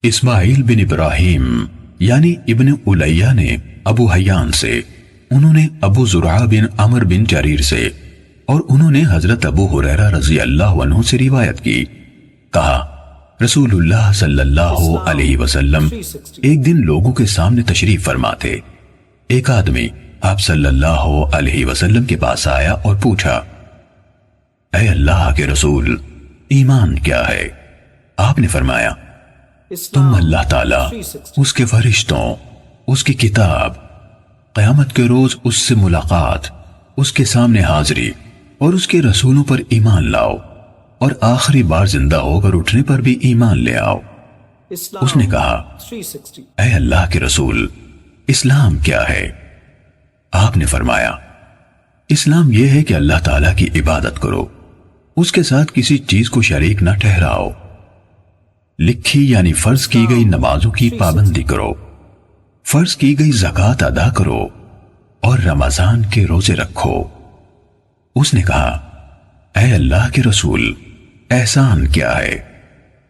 اسماعیل بن ابراہیم یعنی ابن الیہ نے ابو حیان سے، انہوں نے ابو زرعہ بن عمر بن جریر سے، اور انہوں نے حضرت ابو ہریرہ رضی اللہ عنہ سے روایت کی، کہا رسول اللہ صلی اللہ علیہ وسلم ایک دن لوگوں کے سامنے تشریف فرما تھے۔ ایک آدمی آپ صلی اللہ علیہ وسلم کے پاس آیا اور پوچھا، اے اللہ کے رسول، ایمان کیا ہے؟ آپ نے فرمایا، تم اللہ تعالیٰ، اس کے فرشتوں، اس کی کتاب، قیامت کے روز اس سے ملاقات، اس کے سامنے حاضری اور اس کے رسولوں پر ایمان لاؤ، اور آخری بار زندہ ہو کر اٹھنے پر بھی ایمان لے آؤ۔ اس نے کہا، اے اللہ کے رسول، اسلام کیا ہے؟ آپ نے فرمایا، اسلام یہ ہے کہ اللہ تعالیٰ کی عبادت کرو، اس کے ساتھ کسی چیز کو شریک نہ ٹھہراؤ، لکھی یعنی فرض کی گئی نمازوں کی پابندی کرو، فرض کی گئی زکوٰۃ ادا کرو، اور رمضان کے روزے رکھو۔ اس نے کہا، اے اللہ کے رسول، احسان کیا ہے؟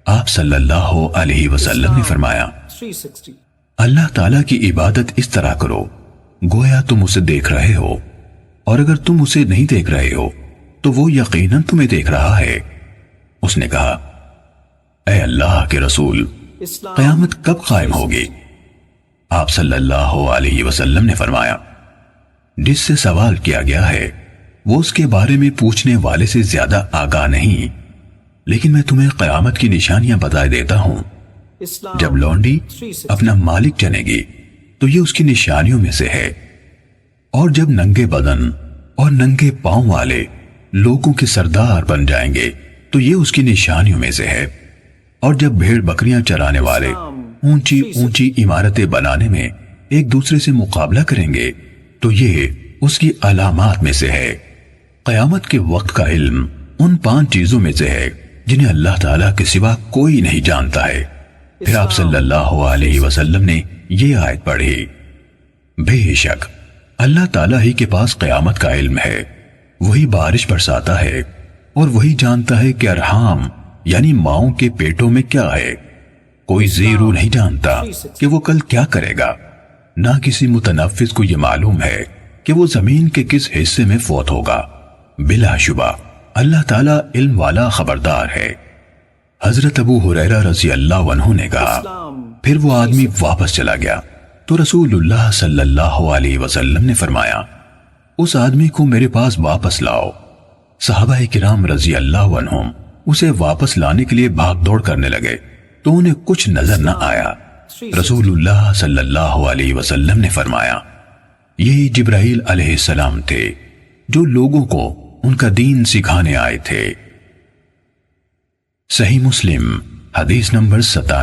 آپ صلی اللہ علیہ وسلم نے فرمایا، اللہ تعالیٰ کی عبادت اس طرح کرو گویا تم اسے دیکھ رہے ہو، اور اگر تم اسے نہیں دیکھ رہے ہو تو وہ یقیناً تمہیں دیکھ رہا ہے۔ اس نے کہا، اے اللہ کے رسول، قیامت کب قائم ہوگی؟ آپ صلی اللہ علیہ وسلم نے فرمایا، جس سے سوال کیا گیا ہے وہ اس کے بارے میں پوچھنے والے سے زیادہ آگاہ نہیں، لیکن میں تمہیں قیامت کی نشانیاں بتا دیتا ہوں۔ جب لونڈی اپنا مالک جنے گی تو یہ اس کی نشانیوں میں سے ہے، اور جب ننگے بدن اور ننگے پاؤں والے لوگوں کے سردار بن جائیں گے تو یہ اس کی نشانیوں میں سے ہے، اور جب بھیڑ بکریاں چرانے والے اونچی اونچی عمارتیں بنانے میں ایک دوسرے سے مقابلہ کریں گے تو یہ اس کی علامات میں سے ہے۔ قیامت کے وقت کا علم ان 5 چیزوں میں سے ہے جنہیں اللہ تعالیٰ کے سوا کوئی نہیں جانتا ہے۔ پھر آپ صلی اللہ علیہ وسلم نے یہ آیت پڑھی، بے شک اللہ تعالیٰ ہی کے پاس قیامت کا علم ہے، وہی بارش برساتا ہے، اور وہی جانتا ہے کہ ارحام یعنی ماؤں کے پیٹوں میں کیا ہے۔ کوئی زیرو نہیں جانتا کہ وہ کل کیا کرے گا، نہ کسی متنفس کو یہ معلوم ہے کہ وہ زمین کے کس حصے میں فوت ہوگا۔ بلا شبہ اللہ تعالیٰ علم والا خبردار ہے۔ حضرت ابو ہریرہ رضی اللہ عنہ نے کہا، پھر وہ آدمی واپس چلا گیا تو رسول اللہ صلی اللہ علیہ وسلم نے فرمایا، اس آدمی کو میرے پاس واپس لاؤ۔ صحابہ کرام رضی اللہ عنہم اسے واپس لانے کے لیے بھاگ دوڑ کرنے لگے تو انہیں کچھ نظر نہ آیا۔ رسول اللہ صلی اللہ علیہ وسلم نے فرمایا، یہی جبرائیل علیہ السلام تھے جو لوگوں کو ان کا دین سکھانے آئے تھے۔ صحیح مسلم حدیث نمبر 97۔